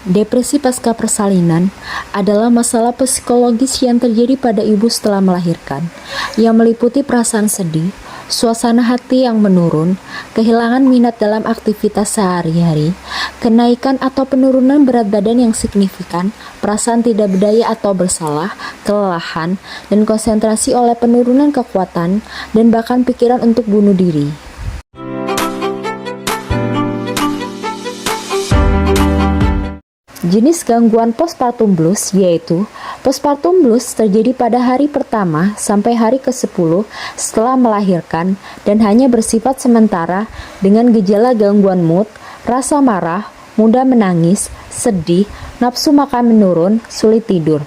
Depresi pasca persalinan adalah masalah psikologis yang terjadi pada ibu setelah melahirkan, yang meliputi perasaan sedih, suasana hati yang menurun, kehilangan minat dalam aktivitas sehari-hari, kenaikan atau penurunan berat badan yang signifikan, perasaan tidak berdaya atau bersalah, kelelahan, dan konsentrasi oleh penurunan kekuatan, dan bahkan pikiran untuk bunuh diri. Jenis gangguan postpartum blues yaitu postpartum blues terjadi pada hari pertama sampai hari ke-10 setelah melahirkan dan hanya bersifat sementara dengan gejala gangguan mood, rasa marah, mudah menangis, sedih, nafsu makan menurun, sulit tidur.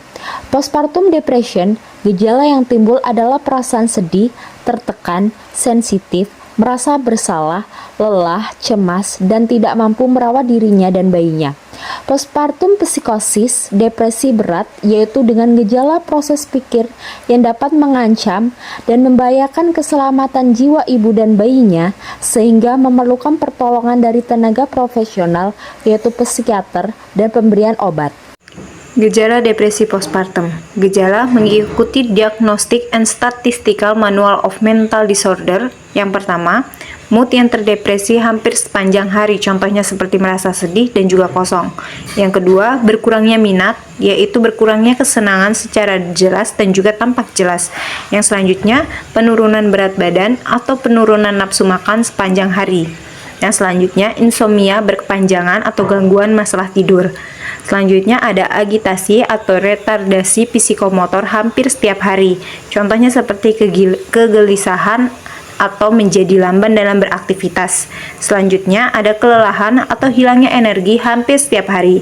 Postpartum depression, gejala yang timbul adalah perasaan sedih, tertekan, sensitif, merasa bersalah, lelah, cemas, dan tidak mampu merawat dirinya dan bayinya. Postpartum psikosis, depresi berat, yaitu dengan gejala proses pikir yang dapat mengancam dan membahayakan keselamatan jiwa ibu dan bayinya, sehingga memerlukan pertolongan dari tenaga profesional, yaitu psikiater, dan pemberian obat. Gejala depresi postpartum. Gejala mengikuti Diagnostic and Statistical Manual of Mental Disorder. Yang pertama, mood yang terdepresi hampir sepanjang hari, contohnya seperti merasa sedih dan juga kosong. Yang kedua, berkurangnya minat, yaitu berkurangnya kesenangan secara jelas dan juga tampak jelas. Yang selanjutnya, penurunan berat badan atau penurunan nafsu makan sepanjang hari. Yang selanjutnya, insomnia berkepanjangan atau gangguan masalah tidur. Selanjutnya ada agitasi atau retardasi psikomotor hampir setiap hari. Contohnya seperti kegelisahan atau menjadi lamban dalam beraktivitas. Selanjutnya ada kelelahan atau hilangnya energi hampir setiap hari.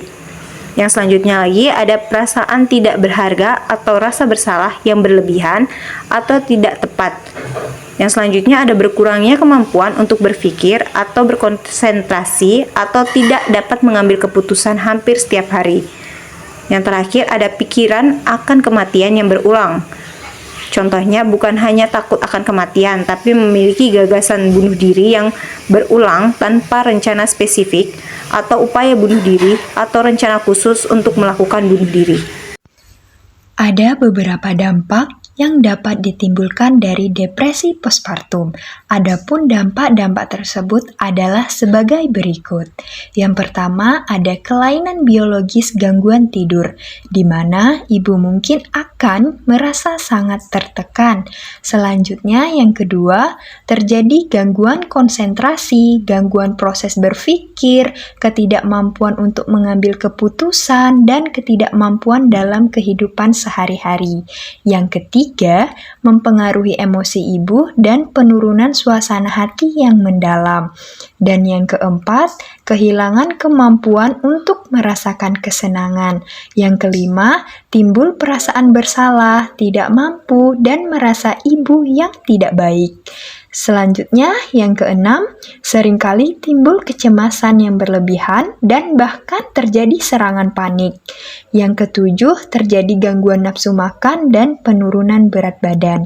Yang selanjutnya lagi ada perasaan tidak berharga atau rasa bersalah yang berlebihan atau tidak tepat. Yang selanjutnya ada berkurangnya kemampuan untuk berpikir atau berkonsentrasi atau tidak dapat mengambil keputusan hampir setiap hari. Yang terakhir ada pikiran akan kematian yang berulang. Contohnya bukan hanya takut akan kematian, tapi memiliki gagasan bunuh diri yang berulang tanpa rencana spesifik atau upaya bunuh diri atau rencana khusus untuk melakukan bunuh diri. Ada beberapa dampak yang dapat ditimbulkan dari depresi postpartum. Adapun dampak-dampak tersebut adalah sebagai berikut. Yang pertama, ada kelainan biologis gangguan tidur, di mana ibu mungkin akan merasa sangat tertekan. Selanjutnya, yang kedua, terjadi gangguan konsentrasi, gangguan proses berpikir, ketidakmampuan untuk mengambil keputusan, dan ketidakmampuan dalam kehidupan sehari-hari. Yang ketiga, mempengaruhi emosi ibu dan penurunan suasana hati yang mendalam. Dan yang keempat, kehilangan kemampuan untuk merasakan kesenangan. Yang kelima, timbul perasaan bersalah, tidak mampu, dan merasa ibu yang tidak baik. Selanjutnya, yang keenam, seringkali timbul kecemasan yang berlebihan dan bahkan terjadi serangan panik. Yang ketujuh, terjadi gangguan nafsu makan dan penurunan berat badan.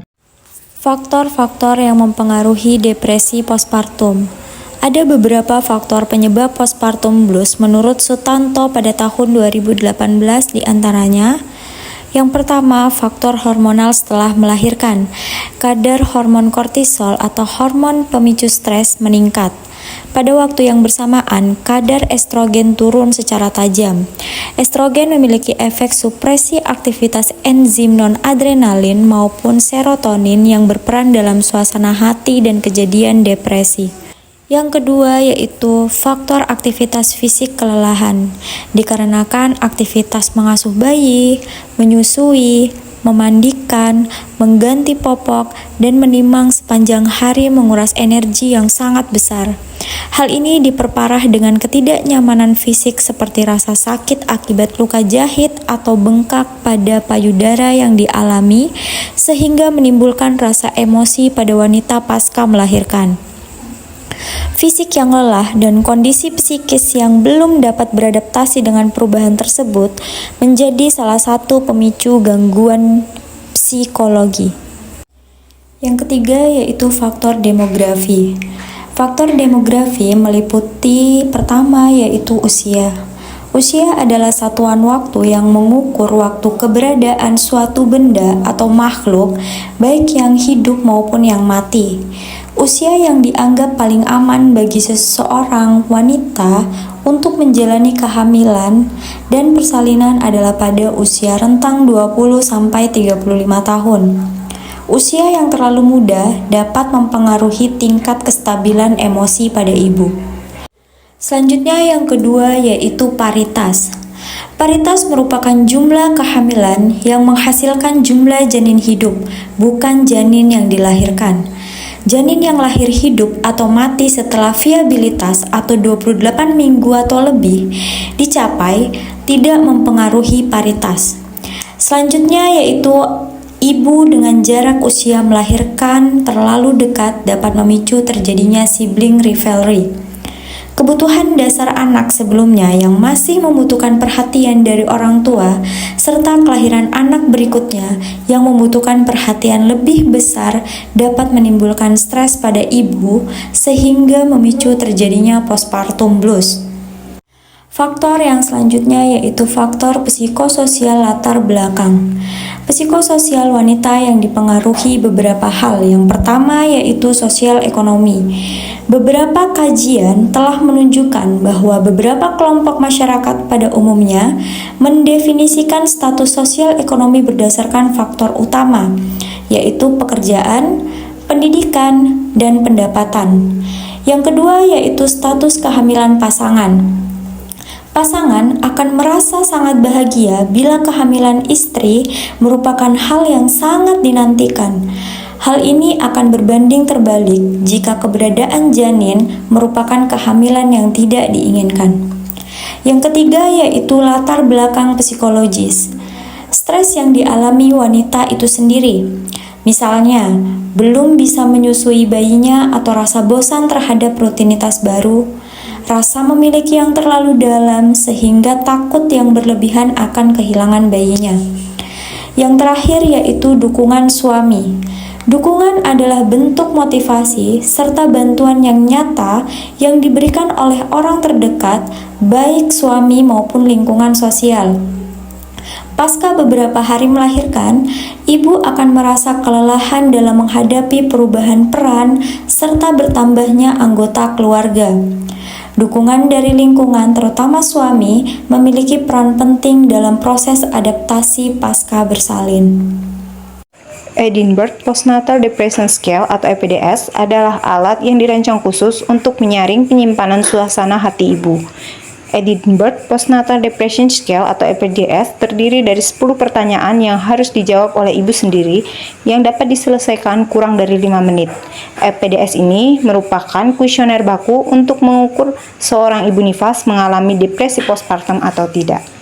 Faktor-faktor yang mempengaruhi depresi postpartum. Ada beberapa faktor penyebab postpartum blues menurut Sutanto pada tahun 2018 diantaranya. Yang pertama, faktor hormonal setelah melahirkan. Kadar hormon kortisol atau hormon pemicu stres meningkat. Pada waktu yang bersamaan, kadar estrogen turun secara tajam. Estrogen memiliki efek supresi aktivitas enzim non-adrenalin maupun serotonin yang berperan dalam suasana hati dan kejadian depresi. Yang kedua yaitu faktor aktivitas fisik kelelahan, dikarenakan aktivitas mengasuh bayi, menyusui, memandikan, mengganti popok, dan menimang sepanjang hari menguras energi yang sangat besar. Hal ini diperparah dengan ketidaknyamanan fisik seperti rasa sakit akibat luka jahit atau bengkak pada payudara yang dialami, sehingga menimbulkan rasa emosi pada wanita pasca melahirkan. Fisik yang lelah dan kondisi psikis yang belum dapat beradaptasi dengan perubahan tersebut menjadi salah satu pemicu gangguan psikologi. Yang ketiga yaitu faktor demografi. Faktor demografi meliputi pertama yaitu usia. Usia adalah satuan waktu yang mengukur waktu keberadaan suatu benda atau makhluk, baik yang hidup maupun yang mati. Usia yang dianggap paling aman bagi seseorang wanita untuk menjalani kehamilan dan persalinan adalah pada usia rentang 20-35 tahun. Usia yang terlalu muda dapat mempengaruhi tingkat kestabilan emosi pada ibu. Selanjutnya yang kedua yaitu paritas. Paritas merupakan jumlah kehamilan yang menghasilkan jumlah janin hidup, bukan janin yang dilahirkan. Janin yang lahir hidup atau mati setelah viabilitas atau 28 minggu atau lebih dicapai tidak mempengaruhi paritas. Selanjutnya yaitu ibu dengan jarak usia melahirkan terlalu dekat dapat memicu terjadinya sibling rivalry. Kebutuhan dasar anak sebelumnya yang masih membutuhkan perhatian dari orang tua, serta kelahiran anak berikutnya yang membutuhkan perhatian lebih besar dapat menimbulkan stres pada ibu sehingga memicu terjadinya postpartum blues. Faktor yang selanjutnya yaitu faktor psikososial latar belakang. Psikososial wanita yang dipengaruhi beberapa hal. Yang pertama yaitu sosial ekonomi. Beberapa kajian telah menunjukkan bahwa beberapa kelompok masyarakat pada umumnya mendefinisikan status sosial ekonomi berdasarkan faktor utama, yaitu pekerjaan, pendidikan, dan pendapatan. Yang kedua yaitu status kehamilan pasangan. Pasangan akan merasa sangat bahagia bila kehamilan istri merupakan hal yang sangat dinantikan. Hal ini akan berbanding terbalik jika keberadaan janin merupakan kehamilan yang tidak diinginkan. Yang ketiga yaitu latar belakang psikologis. Stres yang dialami wanita itu sendiri. Misalnya, belum bisa menyusui bayinya atau rasa bosan terhadap rutinitas baru, rasa memiliki yang terlalu dalam sehingga takut yang berlebihan akan kehilangan bayinya. Yang terakhir yaitu dukungan suami. Dukungan adalah bentuk motivasi serta bantuan yang nyata yang diberikan oleh orang terdekat, baik suami maupun lingkungan sosial. Pasca beberapa hari melahirkan, ibu akan merasa kelelahan dalam menghadapi perubahan peran serta bertambahnya anggota keluarga. Dukungan dari lingkungan, terutama suami, memiliki peran penting dalam proses adaptasi pasca bersalin. Edinburgh Postnatal Depression Scale atau EPDS adalah alat yang dirancang khusus untuk menyaring penyimpanan suasana hati ibu. Edinburgh Postnatal Depression Scale atau EPDS terdiri dari 10 pertanyaan yang harus dijawab oleh ibu sendiri yang dapat diselesaikan kurang dari 5 menit. EPDS ini merupakan kuesioner baku untuk mengukur seorang ibu nifas mengalami depresi postpartum atau tidak.